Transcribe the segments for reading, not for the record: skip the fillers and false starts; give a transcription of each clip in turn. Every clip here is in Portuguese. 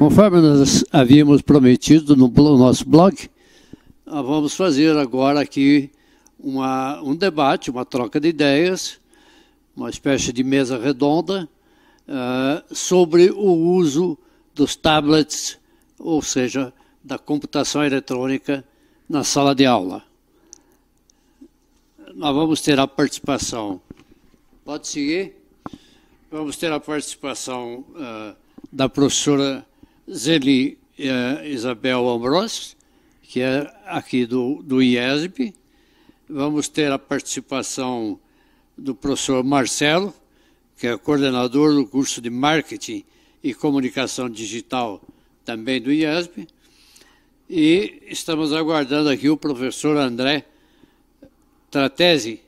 Conforme nós havíamos prometido no nosso blog, nós vamos fazer agora aqui um debate, uma troca de ideias, uma espécie de mesa redonda sobre o uso dos tablets, ou seja, da computação eletrônica na sala de aula. Nós vamos ter a participação, pode seguir? Vamos ter a participação da professora Zeli Isabel Ambros, que é aqui do IESB. Vamos ter a participação do professor Marcelo, que é coordenador do curso de Marketing e Comunicação Digital, também do IESB. E estamos aguardando aqui o professor André Tratesi,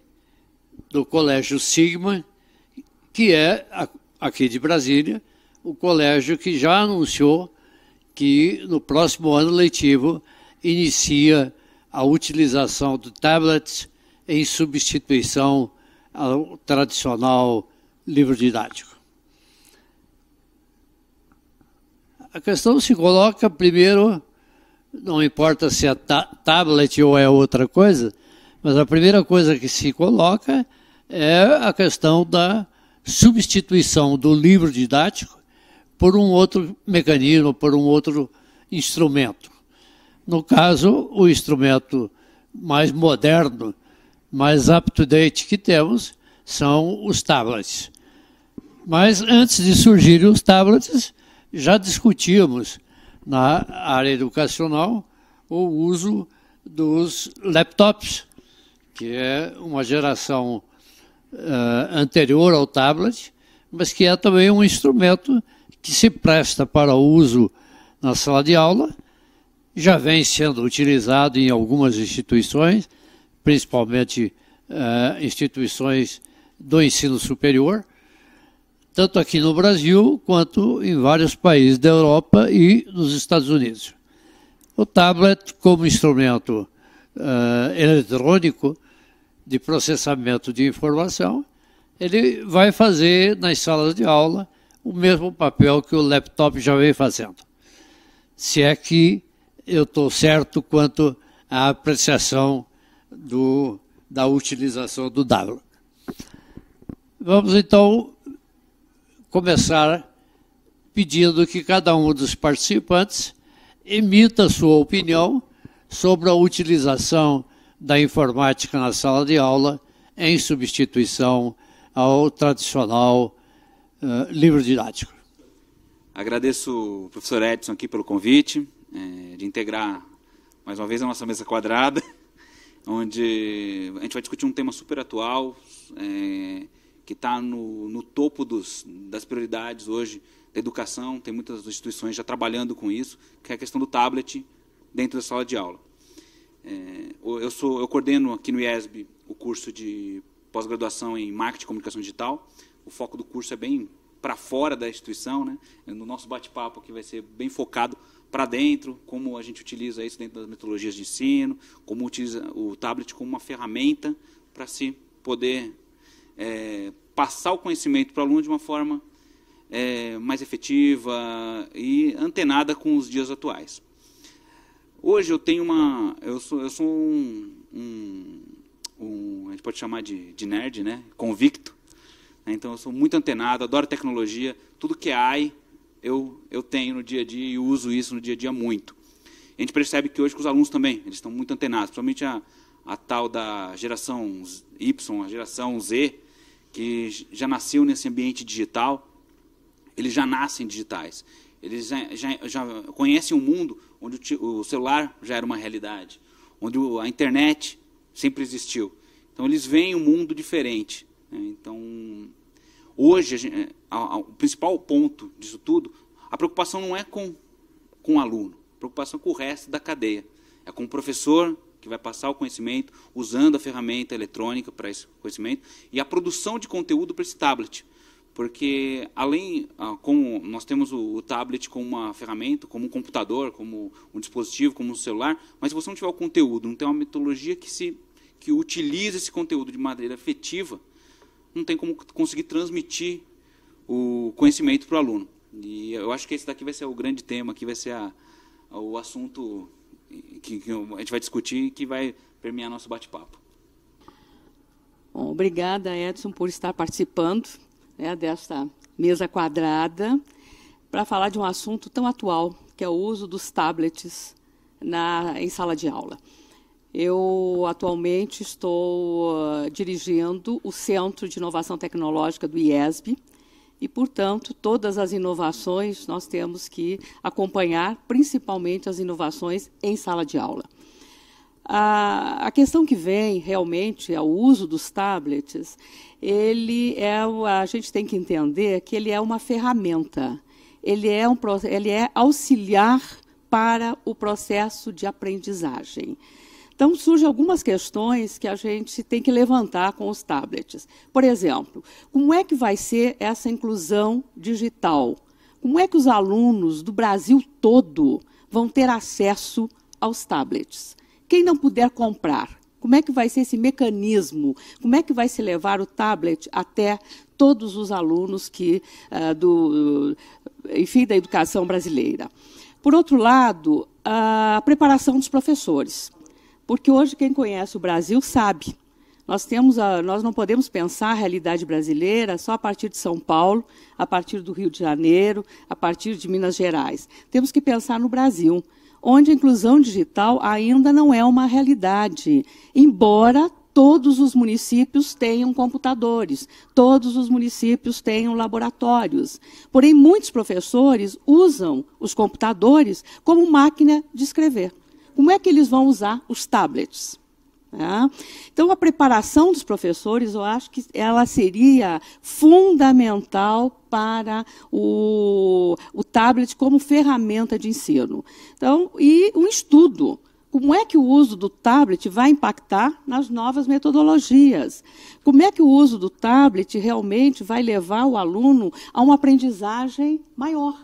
do Colégio Sigma, que é, aqui de Brasília, o colégio que já anunciou que no próximo ano letivo inicia a utilização de tablets em substituição ao tradicional livro didático. A questão se coloca, primeiro, não importa se é tablet ou é outra coisa, mas a primeira coisa que se coloca é a questão da substituição do livro didático por um outro mecanismo, por um outro instrumento. No caso, o instrumento mais moderno, mais up-to-date que temos são os tablets. Mas antes de surgirem os tablets, já discutíamos na área educacional o uso dos laptops, que é uma geração anterior ao tablet, mas que é também um instrumento que se presta para uso na sala de aula, já vem sendo utilizado em algumas instituições, principalmente instituições do ensino superior, tanto aqui no Brasil quanto em vários países da Europa e nos Estados Unidos. O tablet, como instrumento eletrônico de processamento de informação, ele vai fazer nas salas de aula o mesmo papel que o laptop já vem fazendo. Se é que eu estou certo quanto à apreciação da utilização do tablet. Vamos então começar pedindo que cada um dos participantes emita sua opinião sobre a utilização da informática na sala de aula em substituição ao tradicional livro didático. Agradeço o professor Edson aqui pelo convite, de integrar mais uma vez a nossa mesa quadrada, onde a gente vai discutir um tema super atual, que está no topo das prioridades hoje da educação. Tem muitas instituições já trabalhando com isso, que é a questão do tablet dentro da sala de aula. Eu coordeno aqui no IESB o curso de pós-graduação em Marketing e Comunicação Digital. O foco do curso é bem para fora da instituição, né? No nosso bate-papo aqui vai ser bem focado para dentro, como a gente utiliza isso dentro das metodologias de ensino, como utiliza o tablet como uma ferramenta para se poder passar o conhecimento para o aluno de uma forma mais efetiva e antenada com os dias atuais. Hoje eu tenho eu sou a gente pode chamar de nerd, né? Convicto. Então eu sou muito antenado, adoro tecnologia, tudo que é AI eu tenho no dia a dia e uso isso no dia a dia muito. A gente percebe que hoje que os alunos também, eles estão muito antenados, principalmente a tal da geração Y, a geração Z, que já nasceu nesse ambiente digital, eles já nascem digitais. Eles já conhecem um mundo onde o celular já era uma realidade, onde a internet sempre existiu. Então eles veem um mundo diferente. Então, hoje, o principal ponto disso tudo, a preocupação não é com o aluno, a preocupação é com o resto da cadeia. É com o professor que vai passar o conhecimento, usando a ferramenta eletrônica para esse conhecimento, e a produção de conteúdo para esse tablet. Porque, como nós temos o tablet como uma ferramenta, como um computador, como um dispositivo, como um celular, mas se você não tiver o conteúdo, não tem uma metodologia que utilize esse conteúdo de maneira efetiva, não tem como conseguir transmitir o conhecimento para o aluno. E eu acho que esse daqui vai ser o grande tema, que vai ser o assunto que a gente vai discutir e que vai permear nosso bate-papo. Bom, obrigada, Edson, por estar participando, né, desta mesa quadrada para falar de um assunto tão atual, que é o uso dos tablets em sala de aula. Eu, atualmente, estou dirigindo o Centro de Inovação Tecnológica do IESB e, portanto, todas as inovações nós temos que acompanhar, principalmente as inovações em sala de aula. A questão que vem, realmente, é o uso dos tablets. A gente tem que entender que ele é uma ferramenta, ele é auxiliar para o processo de aprendizagem. Então, surgem algumas questões que a gente tem que levantar com os tablets. Por exemplo, como é que vai ser essa inclusão digital? Como é que os alunos do Brasil todo vão ter acesso aos tablets? Quem não puder comprar, como é que vai ser esse mecanismo? Como é que vai se levar o tablet até todos os alunos da educação brasileira? Por outro lado, a preparação dos professores. Porque hoje quem conhece o Brasil sabe. Nós não podemos pensar a realidade brasileira só a partir de São Paulo, a partir do Rio de Janeiro, a partir de Minas Gerais. Temos que pensar no Brasil, onde a inclusão digital ainda não é uma realidade, embora todos os municípios tenham computadores, todos os municípios tenham laboratórios. Porém, muitos professores usam os computadores como máquina de escrever. Como é que eles vão usar os tablets? Então, a preparação dos professores, eu acho que ela seria fundamental para o tablet como ferramenta de ensino. Então, e um estudo. Como é que o uso do tablet vai impactar nas novas metodologias? Como é que o uso do tablet realmente vai levar o aluno a uma aprendizagem maior?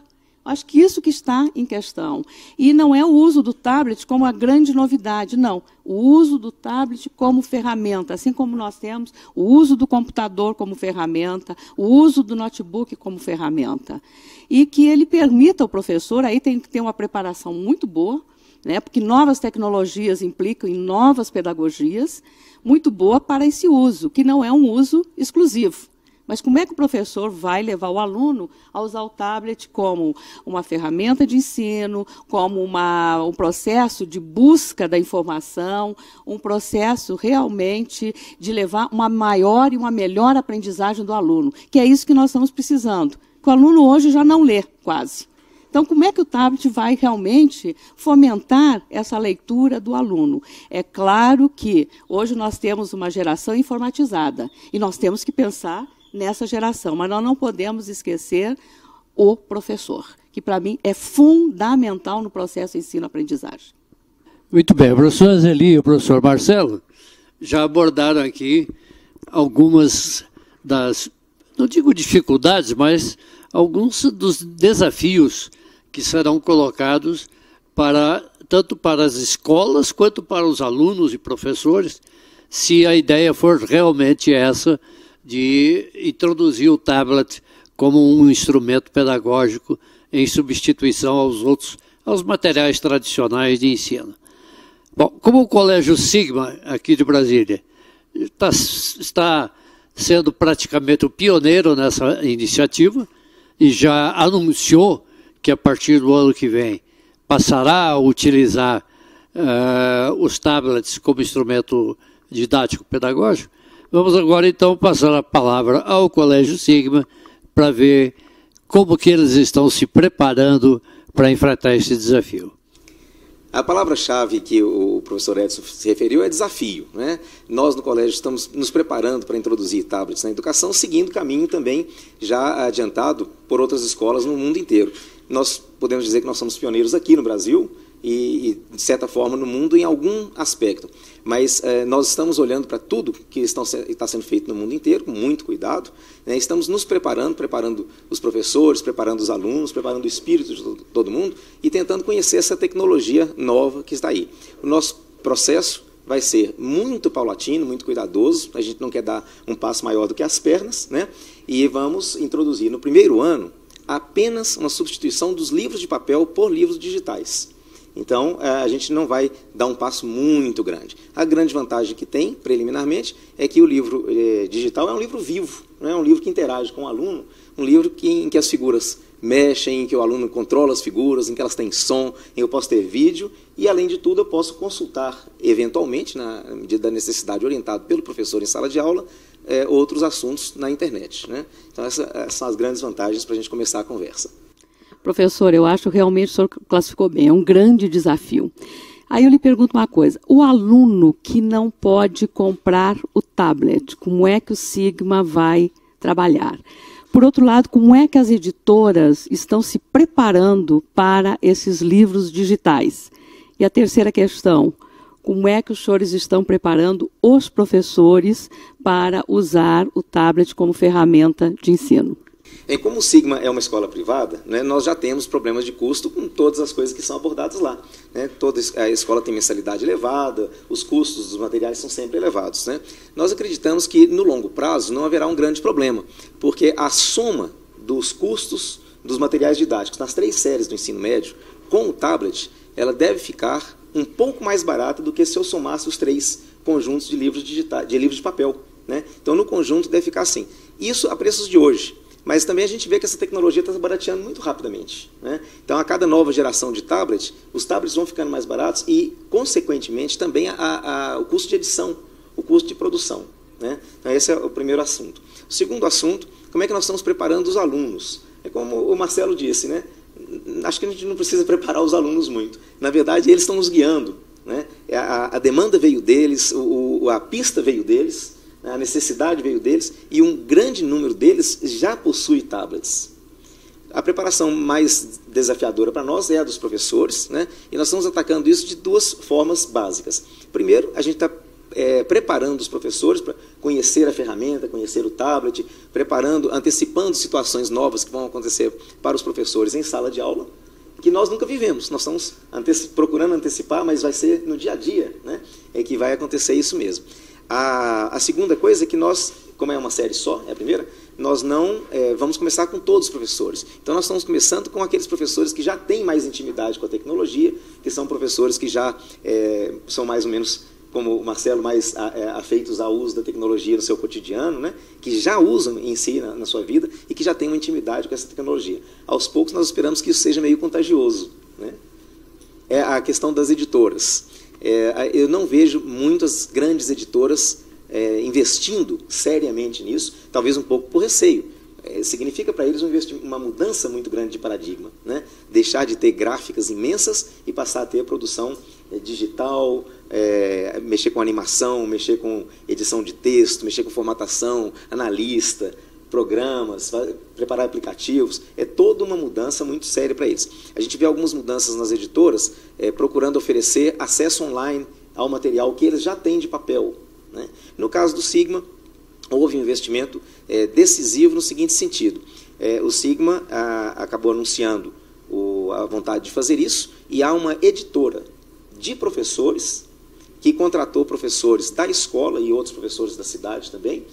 Acho que isso que está em questão. E não é o uso do tablet como a grande novidade, não. O uso do tablet como ferramenta, assim como nós temos o uso do computador como ferramenta, o uso do notebook como ferramenta. E que ele permita ao professor, aí tem que ter uma preparação muito boa, né, porque novas tecnologias implicam em novas pedagogias, muito boa para esse uso, que não é um uso exclusivo. Mas como é que o professor vai levar o aluno a usar o tablet como uma ferramenta de ensino, como um processo de busca da informação, um processo realmente de levar uma maior e uma melhor aprendizagem do aluno, que é isso que nós estamos precisando. O aluno hoje já não lê, quase. Então, como é que o tablet vai realmente fomentar essa leitura do aluno? É claro que hoje nós temos uma geração informatizada e nós temos que pensar nessa geração, mas nós não podemos esquecer o professor, que para mim é fundamental no processo ensino-aprendizagem. Muito bem, o professor Azeli e o professor Marcelo já abordaram aqui algumas das, não digo dificuldades, mas alguns dos desafios que serão colocados tanto para as escolas quanto para os alunos e professores, se a ideia for realmente essa de introduzir o tablet como um instrumento pedagógico em substituição aos materiais tradicionais de ensino. Bom, como o Colégio Sigma, aqui de Brasília, está sendo praticamente o pioneiro nessa iniciativa e já anunciou que a partir do ano que vem passará a utilizar os tablets como instrumento didático pedagógico, vamos agora, então, passar a palavra ao Colégio Sigma para ver como que eles estão se preparando para enfrentar esse desafio. A palavra-chave que o professor Edson se referiu é desafio, né? Nós, no colégio, estamos nos preparando para introduzir tablets na educação, seguindo o caminho também já adiantado por outras escolas no mundo inteiro. Nós podemos dizer que nós somos pioneiros aqui no Brasil e de certa forma, no mundo em algum aspecto. Mas nós estamos olhando para tudo que está sendo feito no mundo inteiro, com muito cuidado, né? Estamos nos preparando os professores, preparando os alunos, preparando o espírito de todo mundo e tentando conhecer essa tecnologia nova que está aí. O nosso processo vai ser muito paulatino, muito cuidadoso, a gente não quer dar um passo maior do que as pernas, né? E vamos introduzir no primeiro ano apenas uma substituição dos livros de papel por livros digitais. Então, a gente não vai dar um passo muito grande. A grande vantagem que tem, preliminarmente, é que o livro digital é um livro vivo, né? É um livro que interage com o aluno, um livro em que as figuras mexem, em que o aluno controla as figuras, em que elas têm som, em que eu posso ter vídeo, e, além de tudo, eu posso consultar, eventualmente, na medida da necessidade, orientado pelo professor em sala de aula, outros assuntos na internet, né? Então, essas são as grandes vantagens para a gente começar a conversa. Professor, eu acho que realmente o senhor classificou bem, é um grande desafio. Aí eu lhe pergunto uma coisa, o aluno que não pode comprar o tablet, como é que o Sigma vai trabalhar? Por outro lado, como é que as editoras estão se preparando para esses livros digitais? E a terceira questão, como é que os senhores estão preparando os professores para usar o tablet como ferramenta de ensino? Como o Sigma é uma escola privada, né, nós já temos problemas de custo com todas as coisas que são abordadas lá, né? Toda a escola tem mensalidade elevada, os custos dos materiais são sempre elevados, né? Nós acreditamos que, no longo prazo, não haverá um grande problema, porque a soma dos custos dos materiais didáticos nas 3 séries do ensino médio, com o tablet, ela deve ficar um pouco mais barata do que se eu somasse os 3 conjuntos de livros digitais, de livros de papel, né? Então, no conjunto, deve ficar assim. Isso a preços de hoje. Mas também a gente vê que essa tecnologia está se barateando muito rapidamente, né? Então, a cada nova geração de tablet, os tablets vão ficando mais baratos e, consequentemente, também o custo de edição, o custo de produção, né? Então, esse é o primeiro assunto. O segundo assunto, como é que nós estamos preparando os alunos? É como o Marcelo disse, né? Acho que a gente não precisa preparar os alunos muito. Na verdade, eles estão nos guiando, né? A demanda veio deles, a pista veio deles, a necessidade veio deles, e um grande número deles já possui tablets. A preparação mais desafiadora para nós é a dos professores, né? E nós estamos atacando isso de 2 formas básicas. Primeiro, a gente está preparando os professores para conhecer a ferramenta, conhecer o tablet, antecipando situações novas que vão acontecer para os professores em sala de aula, que nós nunca vivemos. Nós estamos procurando antecipar, mas vai ser no dia a dia, né? É que vai acontecer isso mesmo. A segunda coisa é que nós, como é uma série só, é a primeira, nós não vamos começar com todos os professores. Então, nós estamos começando com aqueles professores que já têm mais intimidade com a tecnologia, que são professores que já são mais ou menos, como o Marcelo, mais afeitos ao uso da tecnologia no seu cotidiano, né? Que já usam em si na sua vida e que já têm uma intimidade com essa tecnologia. Aos poucos, nós esperamos que isso seja meio contagioso, né? É a questão das editoras. Eu não vejo muitas grandes editoras investindo seriamente nisso, talvez um pouco por receio. Significa para eles uma mudança muito grande de paradigma, né? Deixar de ter gráficas imensas e passar a ter produção digital, mexer com animação, mexer com edição de texto, mexer com formatação, analista, programas, preparar aplicativos. É toda uma mudança muito séria para eles. A gente vê algumas mudanças nas editoras procurando oferecer acesso online ao material que eles já têm de papel, né? No caso do Sigma, houve um investimento decisivo no seguinte sentido. O Sigma acabou anunciando a vontade de fazer isso, e há uma editora de professores que contratou professores da escola e outros professores da cidade também,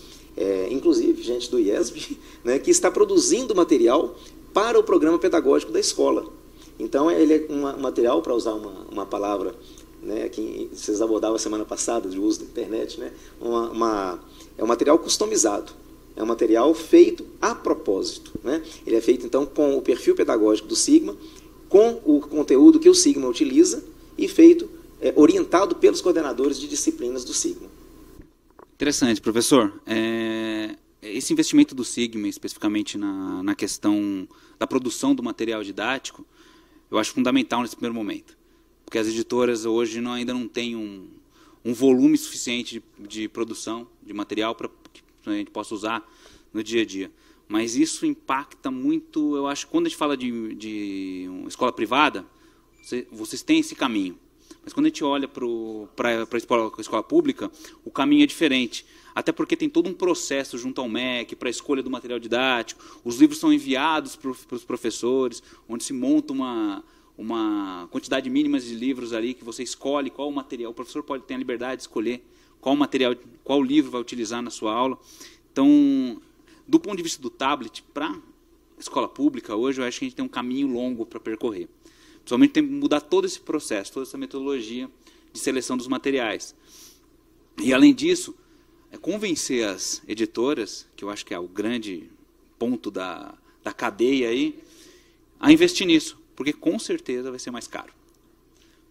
inclusive gente do IESB, né, que está produzindo material para o programa pedagógico da escola. Então, ele é um material, para usar uma palavra, né, que vocês abordavam a semana passada, de uso da internet, né, é um material customizado, é um material feito a propósito, né? Ele é feito, então, com o perfil pedagógico do Sigma, com o conteúdo que o Sigma utiliza e feito, orientado pelos coordenadores de disciplinas do Sigma. Interessante, professor. Esse investimento do Sigma, especificamente na questão da produção do material didático, eu acho fundamental nesse primeiro momento, porque as editoras hoje ainda não têm um volume suficiente de produção de material para que a gente possa usar no dia a dia. Mas isso impacta muito, eu acho, quando a gente fala de uma escola privada, vocês têm esse caminho. Mas quando a gente olha para a escola pública, o caminho é diferente. Até porque tem todo um processo junto ao MEC para a escolha do material didático. Os livros são enviados para os professores, onde se monta uma quantidade mínima de livros ali, que você escolhe qual o material. O professor pode ter a liberdade de escolher qual livro vai utilizar na sua aula. Então, do ponto de vista do tablet, para escola pública hoje, eu acho que a gente tem um caminho longo para percorrer. Principalmente tem que mudar todo esse processo, toda essa metodologia de seleção dos materiais. E, além disso, convencer as editoras, que eu acho que é o grande ponto da cadeia aí, a investir nisso, porque com certeza vai ser mais caro.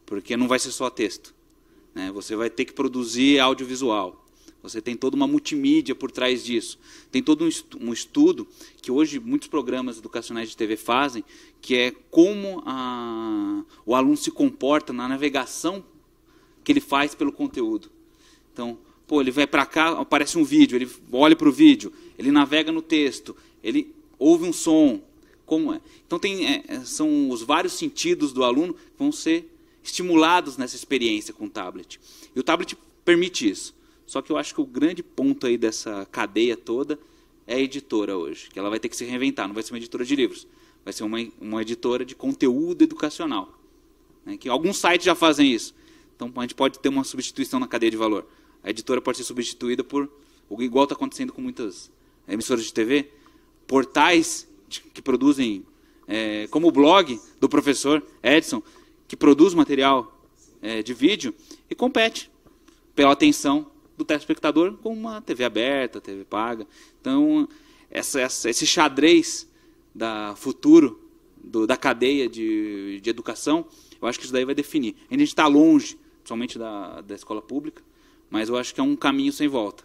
Porque não vai ser só texto, né? Você vai ter que produzir audiovisual. Você tem toda uma multimídia por trás disso. Tem todo um estudo que hoje muitos programas educacionais de TV fazem, que é como o aluno se comporta na navegação que ele faz pelo conteúdo. Então, ele vai para cá, aparece um vídeo, ele olha para o vídeo, ele navega no texto, ele ouve um som. Como é? Então, são os vários sentidos do aluno que vão ser estimulados nessa experiência com o tablet. E o tablet permite isso. Só que eu acho que o grande ponto aí dessa cadeia toda é a editora hoje, que ela vai ter que se reinventar, não vai ser uma editora de livros, vai ser uma editora de conteúdo educacional, né, que alguns sites já fazem isso. Então, a gente pode ter uma substituição na cadeia de valor. A editora pode ser substituída por, igual está acontecendo com muitas emissoras de TV, portais que produzem, como o blog do professor Edson, que produz material de vídeo e compete pela atenção do telespectador com uma TV aberta, TV paga. Então, esse xadrez futuro da cadeia de educação, eu acho que isso daí vai definir. A gente está longe, principalmente da escola pública, mas eu acho que é um caminho sem volta.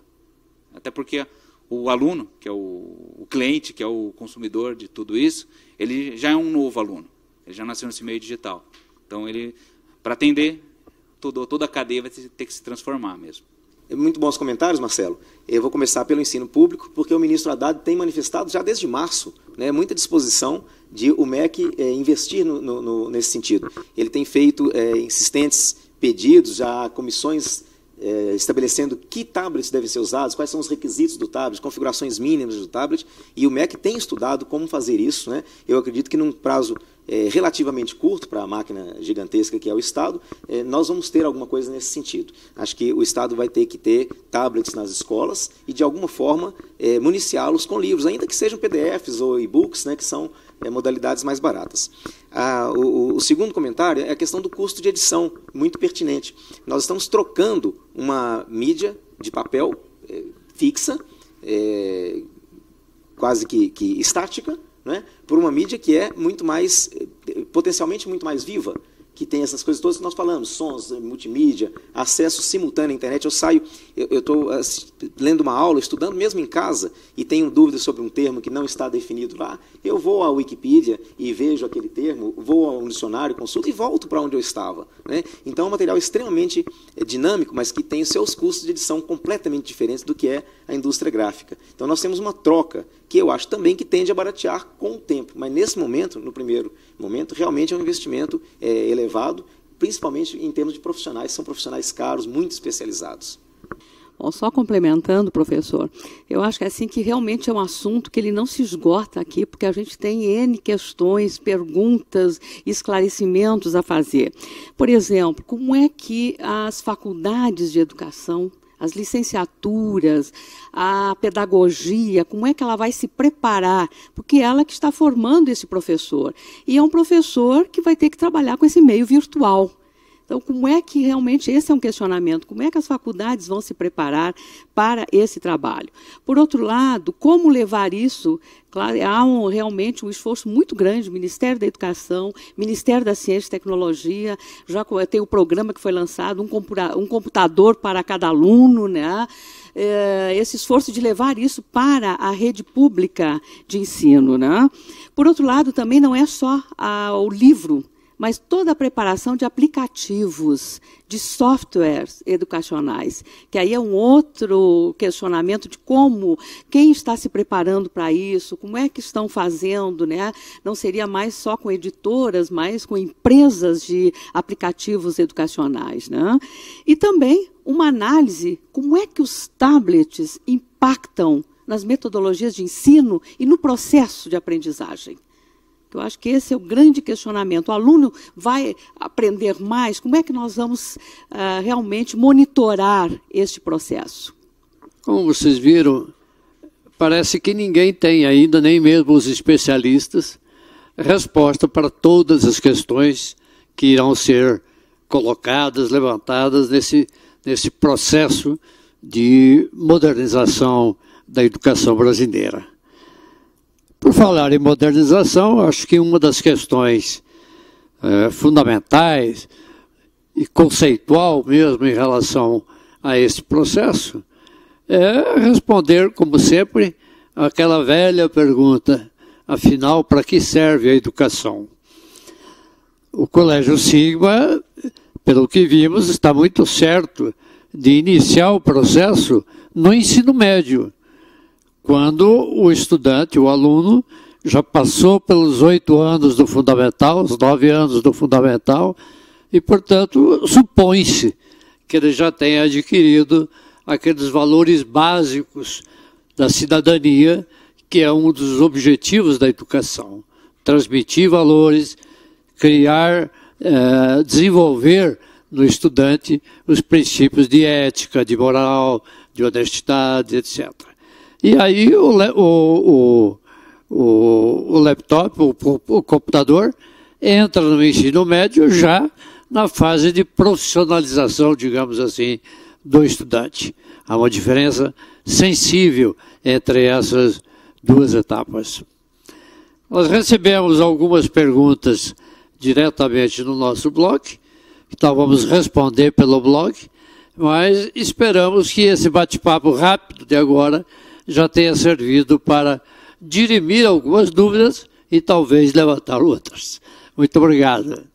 Até porque o aluno, que é o cliente, que é o consumidor de tudo isso, ele já é um novo aluno. Ele já nasceu nesse meio digital. Então, para atender, toda a cadeia vai ter que se transformar mesmo. Muito bons comentários, Marcelo. Eu vou começar pelo ensino público, porque o ministro Haddad tem manifestado já desde março, né, muita disposição de o MEC investir nesse sentido. Ele tem feito insistentes pedidos, já comissões estabelecendo que tablets devem ser usados, quais são os requisitos do tablet, configurações mínimas do tablet, e o MEC tem estudado como fazer isso, né? Eu acredito que num prazo relativamente curto para a máquina gigantesca que é o Estado, nós vamos ter alguma coisa nesse sentido. Acho que o Estado vai ter que ter tablets nas escolas e, de alguma forma, municiá-los com livros, ainda que sejam PDFs ou e-books, né, que são modalidades mais baratas. O segundo comentário é a questão do custo de edição, muito pertinente. Nós estamos trocando uma mídia de papel fixa, quase que estática, né, por uma mídia que é muito mais, potencialmente muito mais viva, que tem essas coisas todas que nós falamos, sons, multimídia, acesso simultâneo à internet. Eu estou lendo uma aula, estudando mesmo em casa, e tenho dúvidas sobre um termo que não está definido lá, eu vou à Wikipedia e vejo aquele termo, vou ao dicionário, consulto e volto para onde eu estava, né? Então é um material extremamente dinâmico, mas que tem os seus custos de edição completamente diferentes do que é a indústria gráfica. Então nós temos uma troca que eu acho também que tende a baratear com o tempo, mas nesse momento, no primeiro momento, realmente é um investimento elevado, principalmente em termos de profissionais, são profissionais caros, muito especializados. Bom, só complementando, professor, eu acho que é assim que realmente é um assunto que ele não se esgota aqui, porque a gente tem N questões, perguntas, esclarecimentos a fazer. Por exemplo, como é que as faculdades de educação, as licenciaturas, a pedagogia, como é que ela vai se preparar, porque é ela que está formando esse professor. E é um professor que vai ter que trabalhar com esse meio virtual. Então, como é que realmente, esse é um questionamento, como é que as faculdades vão se preparar para esse trabalho? Por outro lado, como levar isso, claro, há realmente um esforço muito grande, o Ministério da Educação, Ministério da Ciência e Tecnologia, já tem o programa que foi lançado, um computador para cada aluno, né? Esse esforço de levar isso para a rede pública de ensino, né? Por outro lado, também não é só o livro, mas toda a preparação de aplicativos, de softwares educacionais, que aí é um outro questionamento de como, quem está se preparando para isso, como é que estão fazendo, né? Não seria mais só com editoras, mas com empresas de aplicativos educacionais, né? E também uma análise, como é que os tablets impactam nas metodologias de ensino e no processo de aprendizagem. Eu acho que esse é o grande questionamento. O aluno vai aprender mais? Como é que nós vamos realmente monitorar este processo? Como vocês viram, parece que ninguém tem ainda, nem mesmo os especialistas, resposta para todas as questões que irão ser colocadas, levantadas nesse processo de modernização da educação brasileira. Por falar em modernização, acho que uma das questões fundamentais e conceitual mesmo em relação a esse processo é responder, como sempre, aquela velha pergunta: afinal, para que serve a educação? O Colégio Sigma, pelo que vimos, está muito certo de iniciar o processo no ensino médio, quando o estudante, o aluno, já passou pelos 8 anos do fundamental, os 9 anos do fundamental, e, portanto, supõe-se que ele já tenha adquirido aqueles valores básicos da cidadania, que é um dos objetivos da educação. Transmitir valores, criar, desenvolver no estudante os princípios de ética, de moral, de honestidade, etc. E aí o laptop, o computador, entra no ensino médio já na fase de profissionalização, digamos assim, do estudante. Há uma diferença sensível entre essas duas etapas. Nós recebemos algumas perguntas diretamente no nosso blog, então vamos responder pelo blog, mas esperamos que esse bate-papo rápido de agora já tenha servido para dirimir algumas dúvidas e talvez levantar outras. Muito obrigado.